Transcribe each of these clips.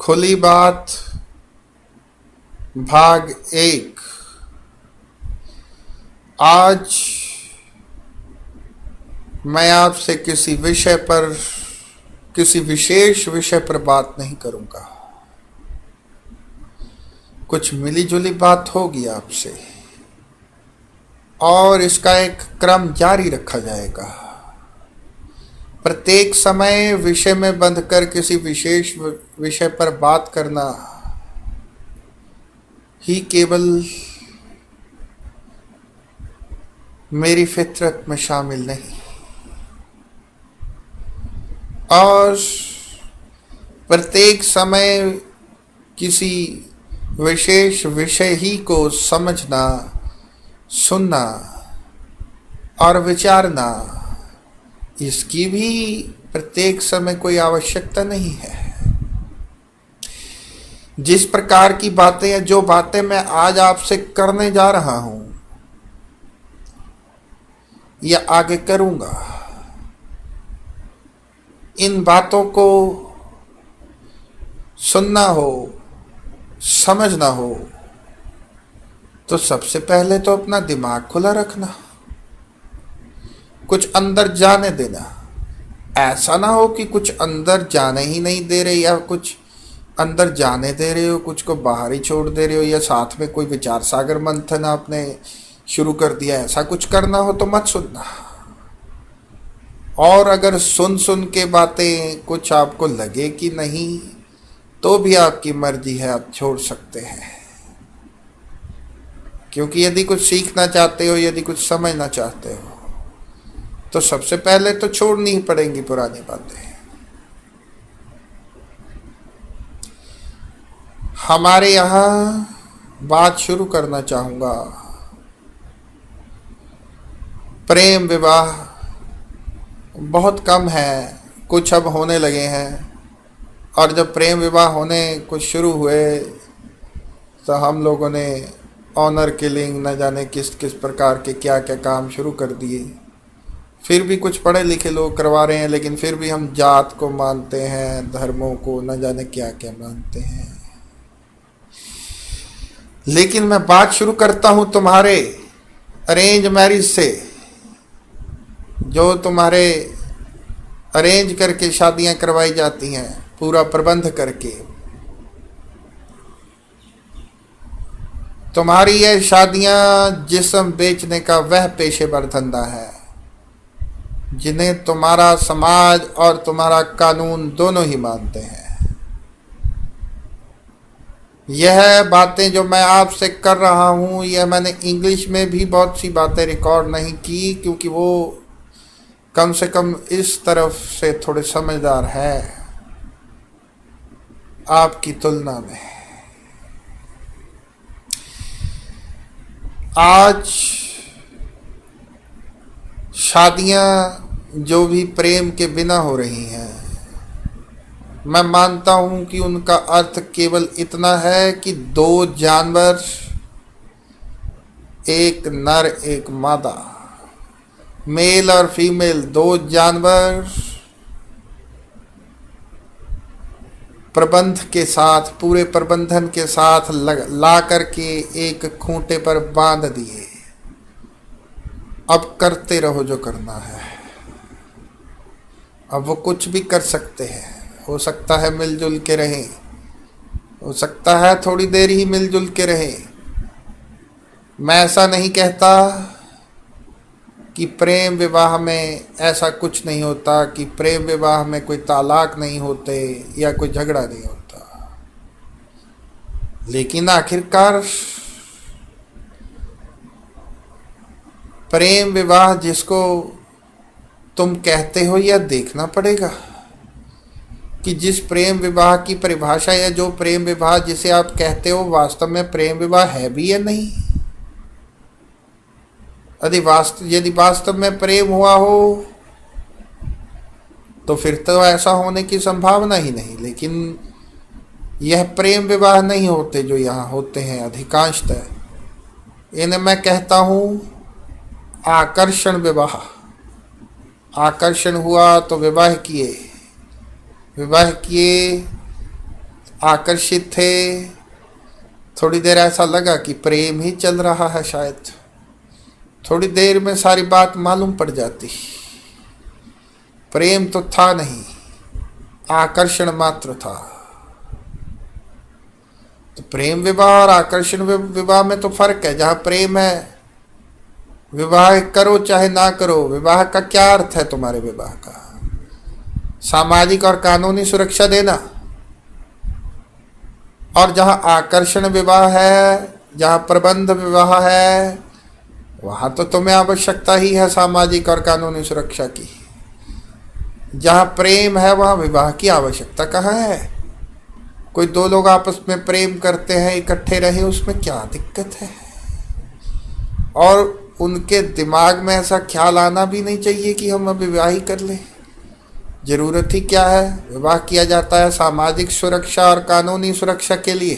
खुली बात भाग 1। आज मैं आपसे किसी विशेष विषय पर बात नहीं करूंगा। कुछ मिली जुली बात होगी आपसे और इसका एक क्रम जारी रखा जाएगा। प्रत्येक समय विषय में बंधकर किसी विशेष विषय पर बात करना ही केवल मेरी फितरत में शामिल नहीं, और प्रत्येक समय किसी विशेष विषय ही को समझना, सुनना और विचारना, इसकी भी प्रत्येक समय कोई आवश्यकता नहीं है। जिस प्रकार की बातें या जो बातें मैं आज आपसे करने जा रहा हूं या आगे करूंगा, इन बातों को सुनना हो, समझना हो तो सबसे पहले तो अपना दिमाग खुला रखना, कुछ अंदर जाने देना। ऐसा ना हो कि कुछ अंदर जाने ही नहीं दे रहे, या कुछ अंदर जाने दे रहे हो, कुछ को बाहर ही छोड़ दे रहे हो, या साथ में कोई विचार सागर मंथन आपने शुरू कर दिया। ऐसा कुछ करना हो तो मत सुनना। और अगर सुन के बातें कुछ आपको लगे कि नहीं, तो भी आपकी मर्जी है, आप छोड़ सकते हैं। क्योंकि यदि कुछ सीखना चाहते हो, यदि कुछ समझना चाहते हो, तो सबसे पहले तो छोड़नी ही पड़ेंगी पुरानी बातें। हमारे यहाँ बात शुरू करना चाहूंगा। प्रेम विवाह बहुत कम है, कुछ अब होने लगे हैं, और जब प्रेम विवाह होने कुछ शुरू हुए तो हम लोगों ने ऑनर किलिंग, न जाने किस किस प्रकार के क्या क्या काम शुरू कर दिए। फिर भी कुछ पढ़े लिखे लोग करवा रहे हैं, लेकिन फिर भी हम जात को मानते हैं, धर्मों को न जाने क्या क्या मानते हैं। लेकिन मैं बात शुरू करता हूं तुम्हारे अरेंज मैरिज से, जो तुम्हारे अरेंज करके शादियां करवाई जाती हैं, पूरा प्रबंध करके। तुम्हारी यह शादियां जिस्म बेचने का वह पेशेवर धंधा है जिन्हें तुम्हारा समाज और तुम्हारा कानून दोनों ही मानते हैं। यह बातें जो मैं आपसे कर रहा हूं, यह मैंने इंग्लिश में भी बहुत सी बातें रिकॉर्ड नहीं की, क्योंकि वो कम से कम इस तरफ से थोड़े समझदार है आपकी तुलना में। आज शादियां जो भी प्रेम के बिना हो रही हैं, मैं मानता हूं कि उनका अर्थ केवल इतना है कि दो जानवर, एक नर एक मादा, मेल और फीमेल, दो जानवर प्रबंध के साथ, पूरे प्रबंधन के साथ ला करके एक खूंटे पर बांध दिए। अब करते रहो जो करना है। अब वो कुछ भी कर सकते हैं। हो सकता है मिलजुल के रहें, हो सकता है थोड़ी देर ही मिलजुल के रहें। मैं ऐसा नहीं कहता कि प्रेम विवाह में ऐसा कुछ नहीं होता, कि प्रेम विवाह में कोई तालाक नहीं होते या कोई झगड़ा नहीं होता। लेकिन आखिरकार प्रेम विवाह जिसको तुम कहते हो, यह देखना पड़ेगा कि जिस प्रेम विवाह की परिभाषा या जो प्रेम विवाह जिसे आप कहते हो, वास्तव में प्रेम विवाह है भी या नहीं। यदि वास्तव में प्रेम हुआ हो तो फिर तो ऐसा होने की संभावना ही नहीं। लेकिन यह प्रेम विवाह नहीं होते जो यहाँ होते हैं अधिकांशतः। इन्हें मैं कहता हूँ आकर्षण विवाह। आकर्षण हुआ तो विवाह किए, आकर्षित थे, थोड़ी देर ऐसा लगा कि प्रेम ही चल रहा है शायद, थोड़ी देर में सारी बात मालूम पड़ जाती। प्रेम तो था नहीं, आकर्षण मात्र था। तो प्रेम विवाह और आकर्षण विवाह में तो फर्क है। जहां प्रेम है, विवाह करो चाहे ना करो, विवाह का क्या अर्थ है तुम्हारे विवाह का? सामाजिक और कानूनी सुरक्षा देना। और जहां आकर्षण विवाह है, जहां प्रबंध विवाह है, वहां तो तुम्हें आवश्यकता ही है सामाजिक और कानूनी सुरक्षा की। जहां प्रेम है वहां विवाह की आवश्यकता कहाँ है? कोई दो लोग आपस में प्रेम करते हैं, इकट्ठे रहे, उसमें क्या दिक्कत है? और उनके दिमाग में ऐसा ख्याल आना भी नहीं चाहिए कि हम अब विवाह ही कर लें। जरूरत ही क्या है? विवाह किया जाता है सामाजिक सुरक्षा और कानूनी सुरक्षा के लिए,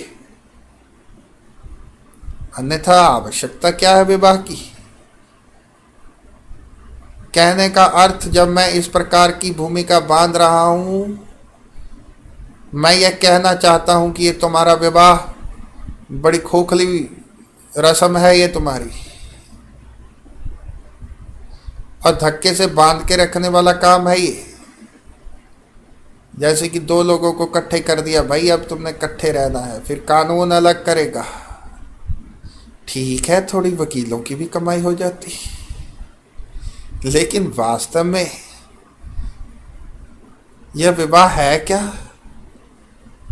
अन्यथा आवश्यकता क्या है विवाह की? कहने का अर्थ, जब मैं इस प्रकार की भूमिका बांध रहा हूं, मैं यह कहना चाहता हूं कि ये तुम्हारा विवाह बड़ी खोखली रस्म है, ये तुम्हारी, और धक्के से बांध के रखने वाला काम है ये। जैसे कि दो लोगों को इकट्ठे कर दिया, भाई अब तुमने इकट्ठे रहना है, फिर कानून अलग करेगा। ठीक है, थोड़ी वकीलों की भी कमाई हो जाती, लेकिन वास्तव में यह विवाह है क्या?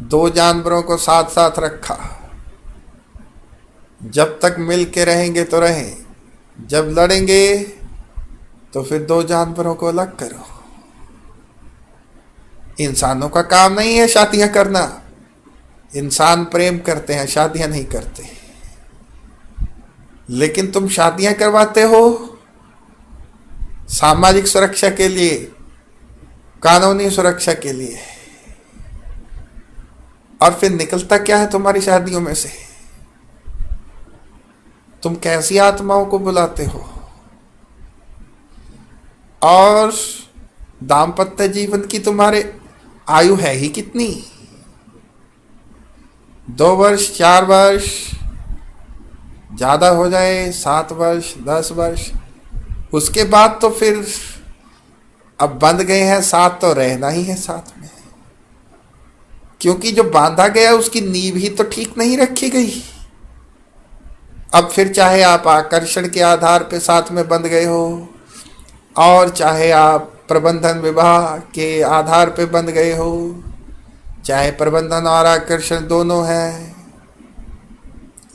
दो जानवरों को साथ साथ रखा, जब तक मिल के रहेंगे तो रहें, जब लड़ेंगे तो फिर दो जानवरों को अलग करो। इंसानों का काम नहीं है शादियां करना। इंसान प्रेम करते हैं, शादियां नहीं करते। लेकिन तुम शादियां करवाते हो सामाजिक सुरक्षा के लिए, कानूनी सुरक्षा के लिए, और फिर निकलता क्या है तुम्हारी शादियों में से? तुम कैसी आत्माओं को बुलाते हो? और दाम्पत्य जीवन की तुम्हारे आयु है ही कितनी? 2 वर्ष, 4 वर्ष, ज्यादा हो जाए 7 वर्ष, 10 वर्ष, उसके बाद तो फिर अब बंध गए हैं साथ, तो रहना ही है साथ में। क्योंकि जो बांधा गया उसकी नींव ही तो ठीक नहीं रखी गई। अब फिर चाहे आप आकर्षण के आधार पे साथ में बंध गए हो, और चाहे आप प्रबंधन विवाह के आधार पे बंध गए हो, चाहे प्रबंधन और आकर्षण दोनों है,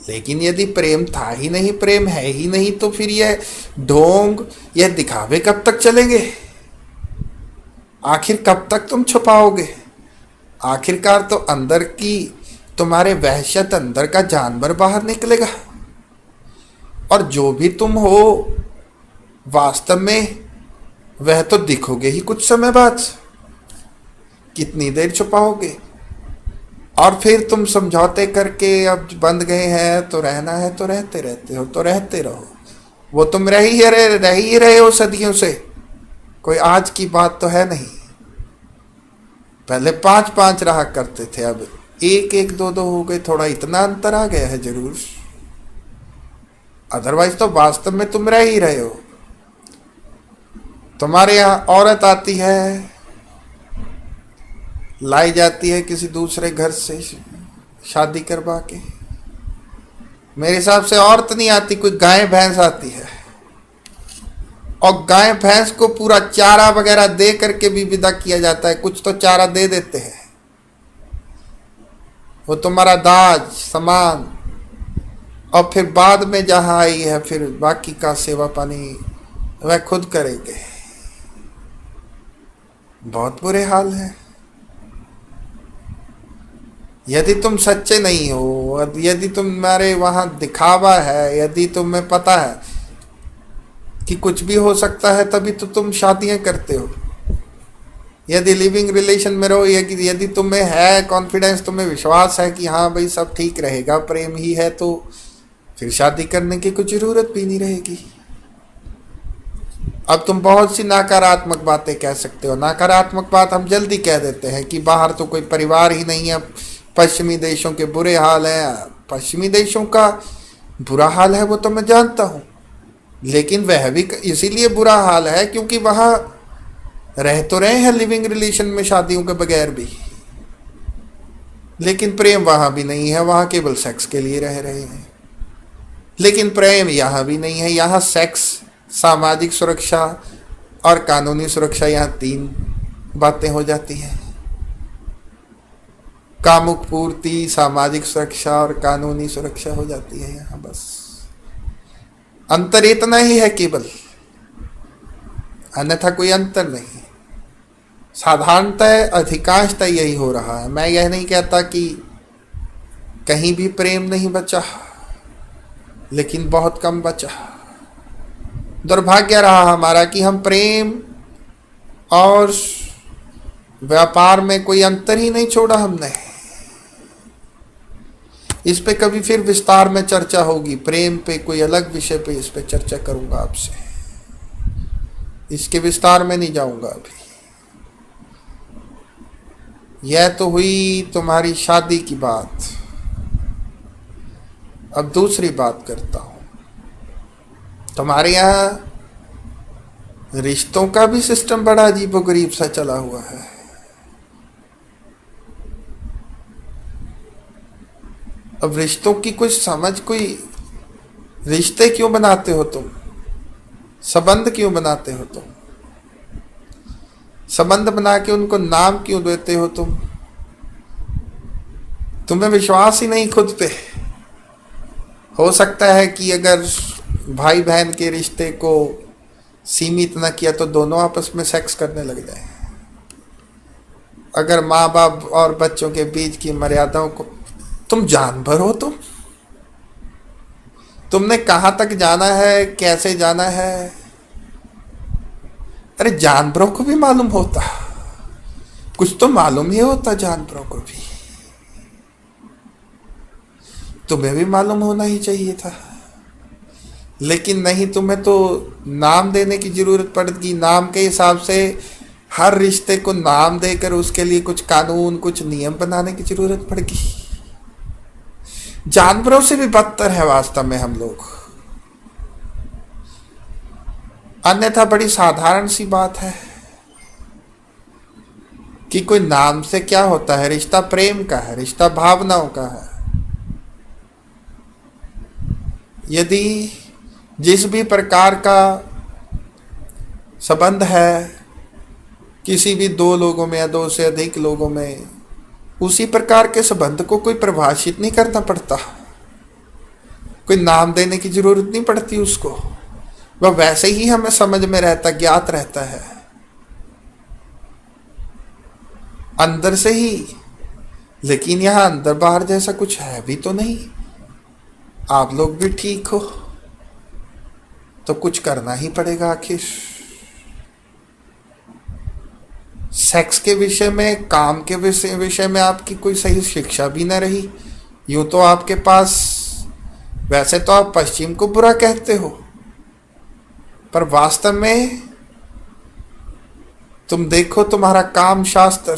लेकिन यदि प्रेम था ही नहीं, प्रेम है ही नहीं, तो फिर यह ढोंग, यह दिखावे कब तक चलेंगे? आखिर कब तक तुम छुपाओगे? आखिरकार तो अंदर की तुम्हारे वहशत, अंदर का जानवर बाहर निकलेगा। और जो भी तुम हो वास्तव में वह तो दिखोगे ही कुछ समय बाद। कितनी देर छुपाओगे? और फिर तुम समझौते करके अब बंध गए हैं तो रहना है तो रहते रहते हो, तो रहते रहो। वो तुम रह ही रहे हो सदियों से, कोई आज की बात तो है नहीं। पहले 5-5 रहा करते थे, अब 1-1, 2-2 हो गए। थोड़ा इतना अंतर आ गया है जरूर, अदरवाइज तो वास्तव में तुम रह ही रहे हो। तुम्हारे यहाँ औरत आती है, लाई जाती है किसी दूसरे घर से शादी करवा के। मेरे हिसाब से औरत नहीं आती, कोई गाय भैंस आती है, और गाय भैंस को पूरा चारा वगैरह दे करके भी विदा किया जाता है। कुछ तो चारा दे देते हैं, वो तुम्हारा दाज सामान, और फिर बाद में जहां आई है फिर बाकी का सेवा पानी वह खुद करेंगे। बहुत बुरे हाल है। यदि तुम सच्चे नहीं हो, यदि तुम्हारे वहां दिखावा है, यदि तुम्हें पता है कि कुछ भी हो सकता है, तभी तो तुम शादियां करते हो। यदि लिविंग रिलेशन में रहो, यदि तुम्हें है कॉन्फिडेंस, तुम्हें विश्वास है कि हाँ भाई सब ठीक रहेगा, प्रेम ही है, तो फिर शादी करने की कुछ जरूरत भी नहीं रहेगी। अब तुम बहुत सी नकारात्मक बातें कह सकते हो। नकारात्मक बात हम जल्दी कह देते हैं कि बाहर तो कोई परिवार ही नहीं है, पश्चिमी देशों के बुरे हाल हैं, पश्चिमी देशों का बुरा हाल है वो तो मैं जानता हूं, लेकिन वह भी इसीलिए बुरा हाल है क्योंकि वहां रह तो रहे हैं लिविंग रिलेशन में शादियों के बगैर भी, लेकिन प्रेम वहां भी नहीं है, वहां केवल सेक्स के लिए रह रहे हैं। लेकिन प्रेम यहां भी नहीं है, यहां सेक्स, सामाजिक सुरक्षा और कानूनी सुरक्षा, यहां तीन बातें हो जाती हैं। कामुक पूर्ति, सामाजिक सुरक्षा और कानूनी सुरक्षा हो जाती है यहां। बस अंतर इतना ही है केवल, अन्यथा कोई अंतर नहीं। साधारणतः अधिकांशतः यही हो रहा है। मैं यह नहीं कहता कि कहीं भी प्रेम नहीं बचा, लेकिन बहुत कम बचा। दुर्भाग्य रहा हमारा कि हम प्रेम और व्यापार में कोई अंतर ही नहीं छोड़ा हमने। इस पे कभी फिर विस्तार में चर्चा होगी, प्रेम पे कोई अलग विषय पे इस पे चर्चा करूंगा आपसे, इसके विस्तार में नहीं जाऊंगा अभी। यह तो हुई तुम्हारी शादी की बात। अब दूसरी बात करता हूं। तुम्हारे यहां रिश्तों का भी सिस्टम बड़ा अजीबोगरीब सा चला हुआ है। अब रिश्तों की कुछ समझ, कोई रिश्ते क्यों बनाते हो तुम, संबंध क्यों बनाते हो तुम, संबंध बना के उनको नाम क्यों देते हो तुम? तुम्हें विश्वास ही नहीं खुद पे। हो सकता है कि अगर भाई बहन के रिश्ते को सीमित न किया तो दोनों आपस में सेक्स करने लग जाए। अगर माँ बाप और बच्चों के बीच की मर्यादाओं को, तुम जानवर हो तुमने कहां तक जाना है, कैसे जाना है? अरे जानवरों को भी मालूम होता, कुछ तो मालूम ही होता जानवरों को भी। तुम्हें भी मालूम होना ही चाहिए था, लेकिन नहीं। तुम्हें तो नाम देने की जरूरत पड़ेगी। नाम के हिसाब से हर रिश्ते को नाम देकर उसके लिए कुछ कानून, कुछ नियम बनाने की जरूरत पड़ेगी। जानवरों से भी बदतर है वास्तव में हम लोग। अन्यथा बड़ी साधारण सी बात है कि कोई नाम से क्या होता है। रिश्ता प्रेम का है, रिश्ता भावनाओं का है। यदि जिस भी प्रकार का संबंध है किसी भी दो लोगों में या दो से अधिक लोगों में, उसी प्रकार के संबंध को कोई परिभाषित नहीं करना पड़ता, कोई नाम देने की जरूरत नहीं पड़ती उसको। वह वैसे ही हमें समझ में रहता, ज्ञात रहता है अंदर से ही। लेकिन यहां अंदर बाहर जैसा कुछ है भी तो नहीं। आप लोग भी ठीक हो तो कुछ करना ही पड़ेगा आखिर। सेक्स के विषय में, काम के विषय में आपकी कोई सही शिक्षा भी न रही। यूं तो आपके पास, वैसे तो आप पश्चिम को बुरा कहते हो, पर वास्तव में तुम देखो तुम्हारा काम शास्त्र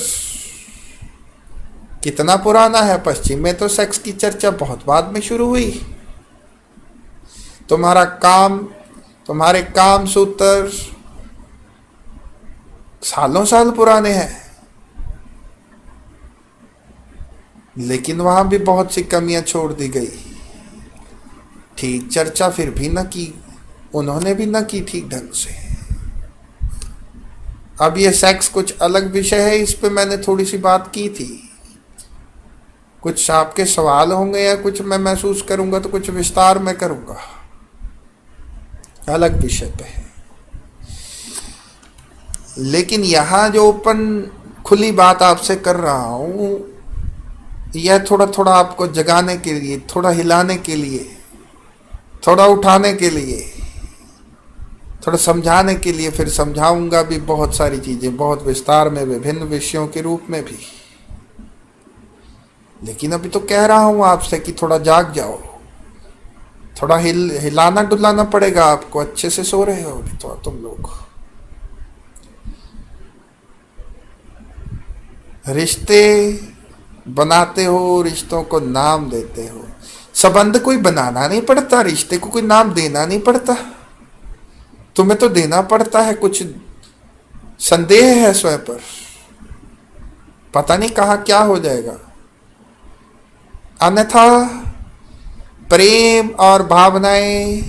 कितना पुराना है। पश्चिम में तो सेक्स की चर्चा बहुत बाद में शुरू हुई। तुम्हारा काम, तुम्हारे काम सूत्र सालों साल पुराने हैं, लेकिन वहां भी बहुत सी कमियां छोड़ दी गई। ठीक चर्चा फिर भी न की, उन्होंने भी न की ठीक ढंग से। अब ये सेक्स कुछ अलग विषय है, इस पे मैंने थोड़ी सी बात की थी। कुछ आपके सवाल होंगे या कुछ मैं महसूस करूंगा तो कुछ विस्तार में करूंगा अलग विषय पे। लेकिन यहां जो ओपन खुली बात आपसे कर रहा हूं, यह थोड़ा थोड़ा आपको जगाने के लिए, थोड़ा हिलाने के लिए, थोड़ा उठाने के लिए, थोड़ा समझाने के लिए। फिर समझाऊंगा भी बहुत सारी चीजें, बहुत विस्तार में, विभिन्न विषयों के रूप में भी। लेकिन अभी तो कह रहा हूं आपसे कि थोड़ा जाग जाओ, थोड़ा हिलाना डुलाना पड़ेगा आपको। अच्छे से सो रहे हो अभी तो तुम लोग। रिश्ते बनाते हो, रिश्तों को नाम देते हो। संबंध कोई बनाना नहीं पड़ता, रिश्ते को कोई नाम देना नहीं पड़ता, तुम्हें तो देना पड़ता है। कुछ संदेह है स्वयं पर, पता नहीं कहाँ क्या हो जाएगा। अन्यथा प्रेम और भावनाएं,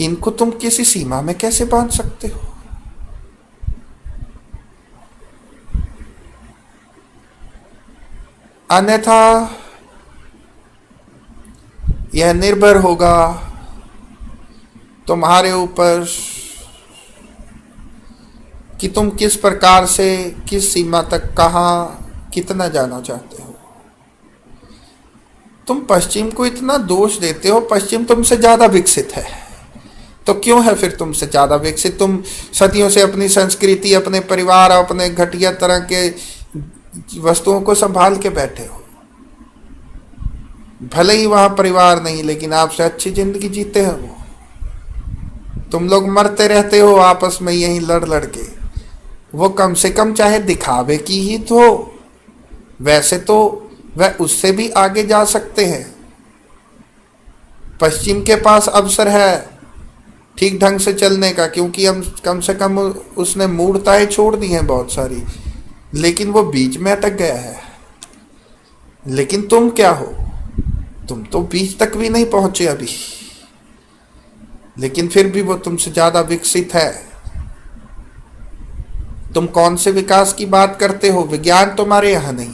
इनको तुम किसी सीमा में कैसे बांध सकते हो? अन्यथा यह निर्भर होगा तुम्हारे ऊपर कि तुम किस प्रकार से, किस सीमा तक, कहाँ, कितना जाना चाहते हो। तुम पश्चिम को इतना दोष देते हो, पश्चिम तुमसे ज्यादा विकसित है, तो क्यों है फिर तुमसे ज्यादा विकसित? तुम सदियों से अपनी संस्कृति, अपने परिवार, अपने घटिया तरह के वस्तुओं को संभाल के बैठे हो। भले ही वहां परिवार नहीं, लेकिन आपसे अच्छी जिंदगी जीते हैं वो। तुम लोग मरते रहते हो आपस में यहीं लड़ लड़ के। वो कम से कम चाहे दिखावे की ही तो, वैसे तो वह उससे भी आगे जा सकते हैं। पश्चिम के पास अवसर है ठीक ढंग से चलने का, क्योंकि हम कम से कम उसने मूर्ताएं छोड़ दी हैं बहुत सारी, लेकिन वो बीच में अटक गया है। लेकिन तुम क्या हो? तुम तो बीच तक भी नहीं पहुंचे अभी, लेकिन फिर भी वो तुमसे ज्यादा विकसित है। तुम कौन से विकास की बात करते हो? विज्ञान तुम्हारे यहां नहीं,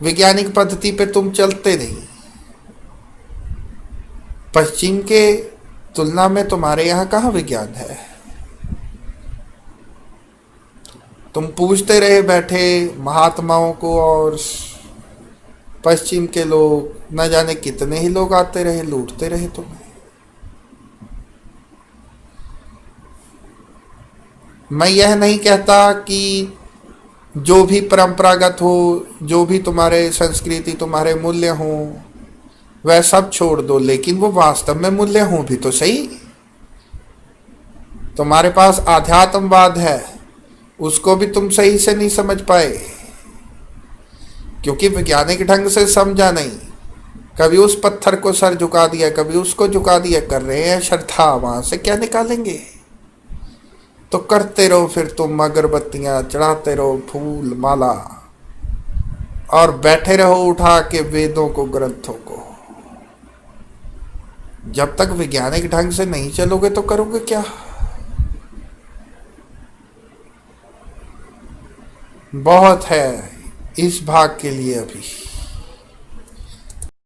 वैज्ञानिक पद्धति पे तुम चलते नहीं। पश्चिम के तुलना में तुम्हारे यहां कहां विज्ञान है? तुम पूछते रहे बैठे महात्माओं को, और पश्चिम के लोग न जाने कितने ही लोग आते रहे, लूटते रहे तुम्हें। मैं यह नहीं कहता कि जो भी परंपरागत हो, जो भी तुम्हारे संस्कृति, तुम्हारे मूल्य हो, वह सब छोड़ दो, लेकिन वो वास्तव में मूल्य हो भी तो सही। तुम्हारे पास आध्यात्मवाद है, उसको भी तुम सही से नहीं समझ पाए, क्योंकि वैज्ञानिक ढंग से समझा नहीं। कभी उस पत्थर को सर झुका दिया, कभी उसको झुका दिया, कर रहे हैं श्रद्धा, वहां से क्या निकालेंगे? तो करते रहो फिर तुम, अगरबत्तियां चढ़ाते रहो, फूल माला, और बैठे रहो उठा के वेदों को, ग्रंथों को। जब तक वैज्ञानिक ढंग से नहीं चलोगे तो करोगे क्या? बहुत है इस भाग के लिए अभी।